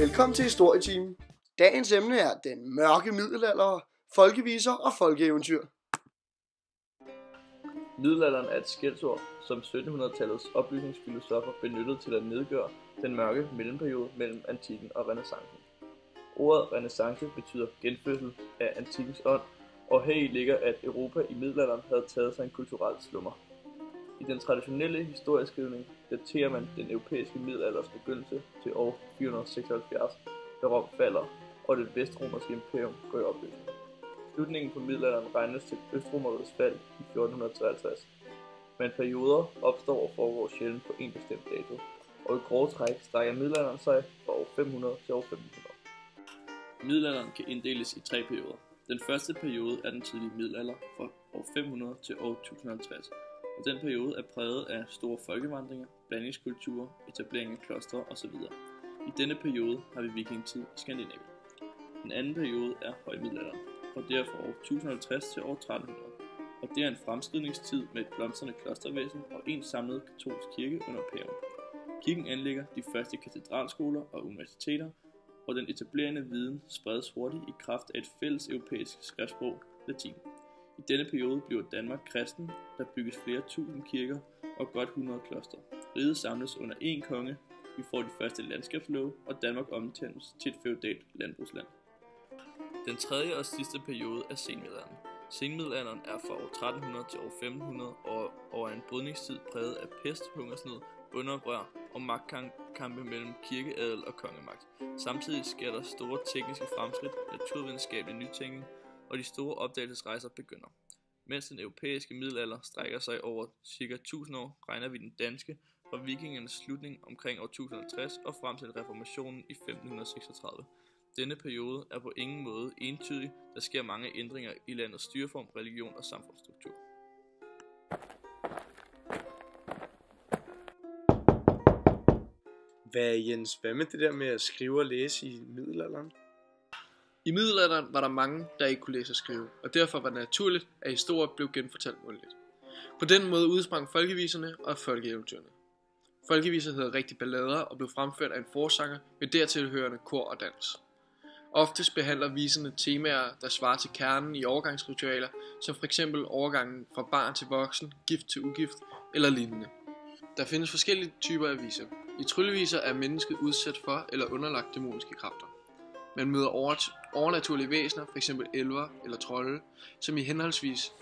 Velkommen til Historietimen. Dagens emne er den mørke middelalder, folkeviser og folkeeventyr. Middelalderen er et skældsord, som 1700-tallets oplysningsfilosofer benyttede til at nedgøre den mørke mellemperiode mellem antikken og renæssancen. Ordet renæssance betyder genfødsel af antikkens ånd, og heri ligger, at Europa i middelalderen havde taget sig en kulturel slummer. I den traditionelle historieskrivning daterer man den europæiske middelalders begyndelse til år 476, da Rom falder, og det vestromerske imperium går i opløsning. Slutningen på middelalderen regnes til Østromeriets fald i 1453, men perioder opstår og foregår sjældent på en bestemt dato, og i grove træk strækker middelalderen sig fra år 500 til år 1500. Middelalderen kan inddeles i tre perioder. Den første periode er den tidlige middelalder fra år 500 til år 1050, og den periode er præget af store folkevandringer, blandingskulturer, etablering af klostre osv. I denne periode har vi vikingetid i Skandinavien. Den anden periode er højmiddelalderen, og det er fra år 1050 til år 1300, og det er en fremskridningstid med et blomstrende klostervæsen og en samlet katolsk kirke under paven. Kirken anlægger de første katedralskoler og universiteter, og den etablerende viden spredes hurtigt i kraft af et fælles europæisk skriftsprog, latin. I denne periode bliver Danmark kristen, der bygges flere tusind kirker og godt 100 klostre. Riget samles under én konge, vi får de første landskabslove, og Danmark omtales til et feudalt landbrugsland. Den tredje og sidste periode er senmiddelalderen. Senmiddelalderen er fra år 1300 til år 1500 og er en brydningstid præget af pest, hungersnød, bondeoprør og magtkampe mellem kirkeadel og kongemagt. Samtidig sker der store tekniske fremskridt, naturvidenskabelig nytænkning, og de store opdagelsesrejser begynder. Mens den europæiske middelalder strækker sig over ca. 1000 år, regner vi den danske fra vikingernes slutning omkring år 1050 og frem til reformationen i 1536. Denne periode er på ingen måde entydig, der sker mange ændringer i landets styreform, religion og samfundsstruktur. Jens, hvad med det der med at skrive og læse i middelalderen? I middelalderen var der mange, der ikke kunne læse og skrive, og derfor var det naturligt, at historier blev genfortalt mundtligt. På den måde udsprang folkeviserne og folkeeventyrene. Folkeviser havde rigtig ballader og blev fremført af en forsanger med dertilhørende kor og dans. Oftest behandler viserne temaer, der svarer til kernen i overgangsritualer, som f.eks. overgangen fra barn til voksen, gift til ugift eller lignende. Der findes forskellige typer af viser. I trylleviser er mennesket udsat for eller underlagt dæmoniske kræfter. Man møder overnaturlige væsener, f.eks. elver eller trolde, som i henholdsvis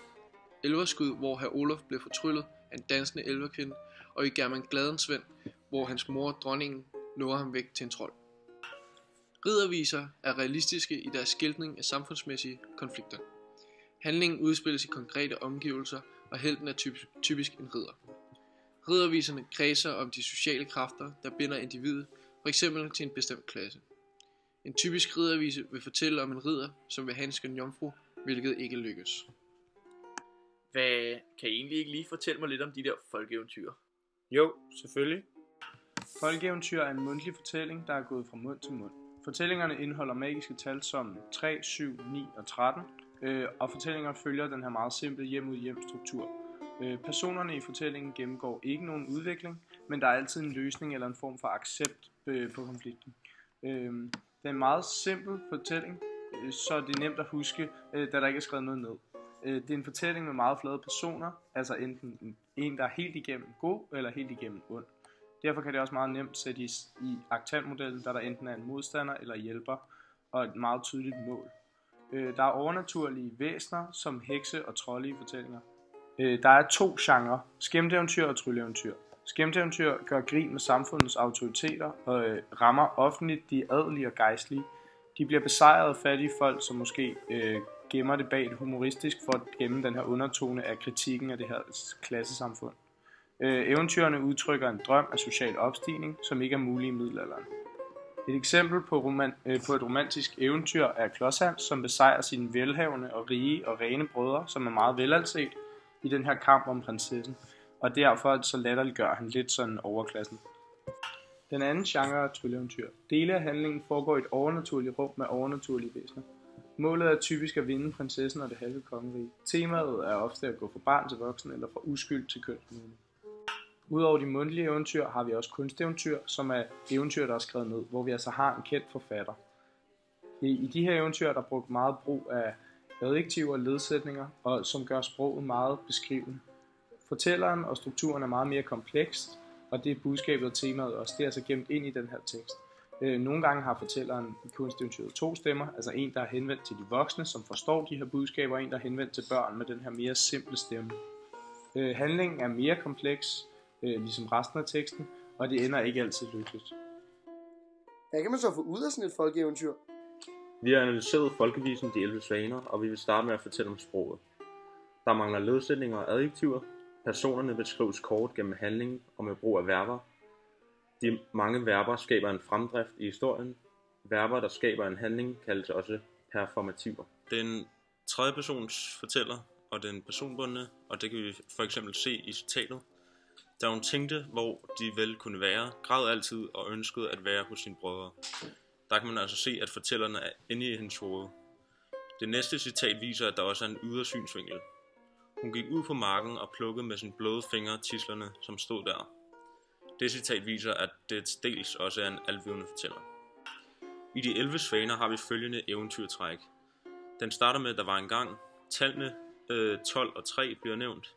Elverskud, hvor hr. Olaf blev fortryllet af en dansende elverkvinde, og i German Gladensvend, hvor hans mor, dronningen, lover ham væk til en trold. Ridderviser er realistiske i deres skildring af samfundsmæssige konflikter. Handlingen udspilles i konkrete omgivelser, og helten er typisk en ridder. Ridderviserne kredser om de sociale kræfter, der binder individet, f.eks. til en bestemt klasse. En typisk riddervise vil fortælle om en ridder, som vil have en skøn jomfru, hvilket ikke lykkes. Kan I egentlig ikke lige fortælle mig lidt om de der folkeeventyr? Jo, selvfølgelig. Folkeeventyr er en mundtlig fortælling, der er gået fra mund til mund. Fortællingerne indeholder magiske tal som 3, 7, 9 og 13, og fortællingerne følger den her meget simple hjem-ud-hjem struktur. Personerne i fortællingen gennemgår ikke nogen udvikling, men der er altid en løsning eller en form for accept på konflikten. Det er en meget simpel fortælling, så det er nemt at huske, da der ikke er skrevet noget ned. Det er en fortælling med meget flade personer, altså enten en, der er helt igennem god eller helt igennem ond. Derfor kan det også meget nemt sættes i aktantmodellen, da der enten er en modstander eller hjælper og et meget tydeligt mål. Der er overnaturlige væsener som hekse og trolde i fortællinger. Der er to genrer, skæmteeventyr og trylleeventyr. Skæmteeventyr gør grin med samfundets autoriteter og rammer offentligt de adelige og gejstlige. De bliver besejret af fattige folk, som måske gemmer det bag det humoristisk for at gemme den her undertone af kritikken af det her klassesamfund. Eventyrene udtrykker en drøm af social opstigning, som ikke er mulig i middelalderen. Et eksempel på et romantisk eventyr er Klods-Hans, som besejrer sine velhavende og rige og rene brødre, som er meget velanset i den her kamp om prinsessen, og derfor så latterliggør han lidt sådan overklassen. Den anden genre er trylleeventyr. Dele af handlingen foregår i et overnaturligt rum med overnaturlige væsener. Målet er typisk at vinde prinsessen og det halve kongerige. Temaet er ofte at gå fra barn til voksen eller fra uskyld til kønsmodning. Udover de mundtlige eventyr har vi også kunsteventyr, som er eventyr, der er skrevet ned, hvor vi altså har en kendt forfatter. I de her eventyr er der brugt meget brug af adjektiver og ledsætninger, og som gør sproget meget beskrivende. Fortælleren og strukturen er meget mere komplekst, og det er budskabet og temaet også. Det er altså gemt ind i den her tekst. Nogle gange har fortælleren i kunsteventyret 2 stemmer, altså en, der er henvendt til de voksne, som forstår de her budskaber, og en, der er henvendt til børn med den her mere simple stemme. Handlingen er mere kompleks, ligesom resten af teksten, og det ender ikke altid lykkeligt. Hvad kan man så få ud af sådan et folkeeventyr? Vi har analyseret folkevisen De 11 Svaner, og vi vil starte med at fortælle om sproget. Der mangler ledsætninger og adjektiver. Personerne beskrives kort gennem handling og med brug af verber. De mange verber skaber en fremdrift i historien. Verber, der skaber en handling, kaldes også performativer. Den tredje persons fortæller, og den personbundne, og det kan vi for eksempel se i citatet. Da hun tænkte, hvor de vel kunne være, græd altid og ønskede at være hos sine brødre. Der kan man altså se, at fortællerne er inde i hendes hoved. Det næste citat viser, at der også er en ydre synsvinkel. Hun gik ud på marken og plukkede med sine bløde fingre tislerne, som stod der. Det citat viser, at det dels også er en alvidende fortæller. I De 11 Svaner har vi følgende eventyrtræk. Den starter med, at der var engang. Tallene 12 og 3 bliver nævnt.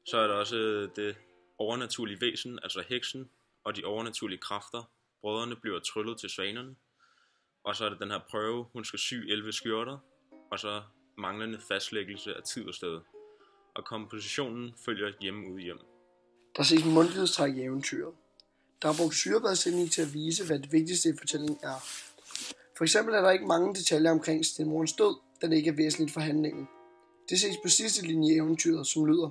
Så er der også det overnaturlige væsen, altså heksen, og de overnaturlige kræfter. Brødrene bliver tryllet til svanerne. Og så er det den her prøve, hun skal sy 11 skjorter. Og så manglende fastlæggelse af tid og sted. Og kompositionen følger hjemme ude hjem. Der ses en mundtlighedstræk i eventyret. Der er brugt syrebadsstemning til at vise, hvad det vigtigste i fortællingen er. For eksempel er der ikke mange detaljer omkring stedmorens død, da det ikke er væsentligt for handlingen. Det ses på sidste linje i eventyret, som lyder: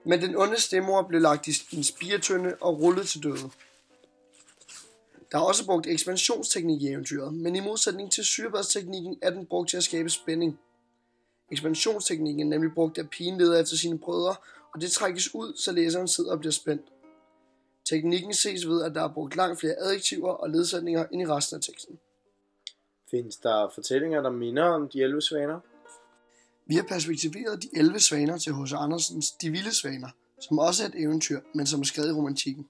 men den onde stedmor blev lagt i en spiretønde og rullet til døde. Der er også brugt ekspansionsteknik i eventyret, men i modsætning til syrebadsteknikken er den brugt til at skabe spænding. Ekspansionsteknikken er nemlig brugt, at pigen leder efter sine brødre, og det trækkes ud, så læseren sidder og bliver spændt. Teknikken ses ved, at der er brugt langt flere adjektiver og ledsætninger end i resten af teksten. Findes der fortællinger, der minder om De 11 Svaner? Vi har perspektiveret De 11 Svaner til H.C. Andersens De Vilde Svaner, som også er et eventyr, men som er skrevet i romantikken.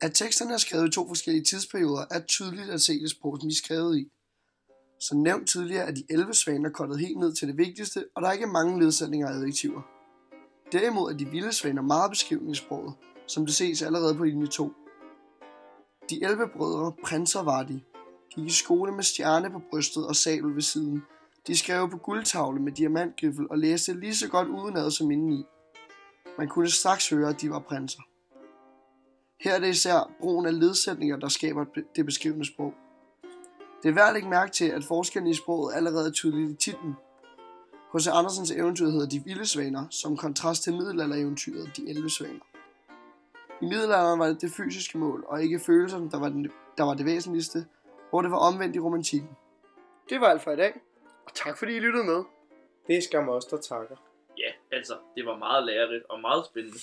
At teksterne er skrevet i 2 forskellige tidsperioder, er tydeligt at se det sprog, som de er skrevet i. Som nævnt tidligere er De 11 Svaner kortet helt ned til det vigtigste, og der er ikke mange ledsætninger og adjektiver. Derimod er De Vilde Svaner meget beskrivende i sproget, som det ses allerede på linje 2. De 11 brødre, prinser var de, gik i skole med stjerne på brystet og sabel ved siden. De skrev på guldtavle med diamantgriffel og læste lige så godt udenad som indeni. Man kunne straks høre, at de var prinser. Her er det især brugen af ledsætninger, der skaber det beskrivende sprog. Det er værd at lægge mærke til, at forskellen i sproget allerede er tydeligt i titlen. H.C. Andersens eventyr hedder De Vilde Svaner, som kontrast til middelaldereventyret De 11 Svaner. I middelalderen var det det fysiske mål, og ikke følelserne, der var det væsentligste, hvor det var omvendt i romantikken. Det var alt for i dag, og tak fordi I lyttede med. Det er skam os, der takker. Ja, altså, det var meget lærerigt og meget spændende.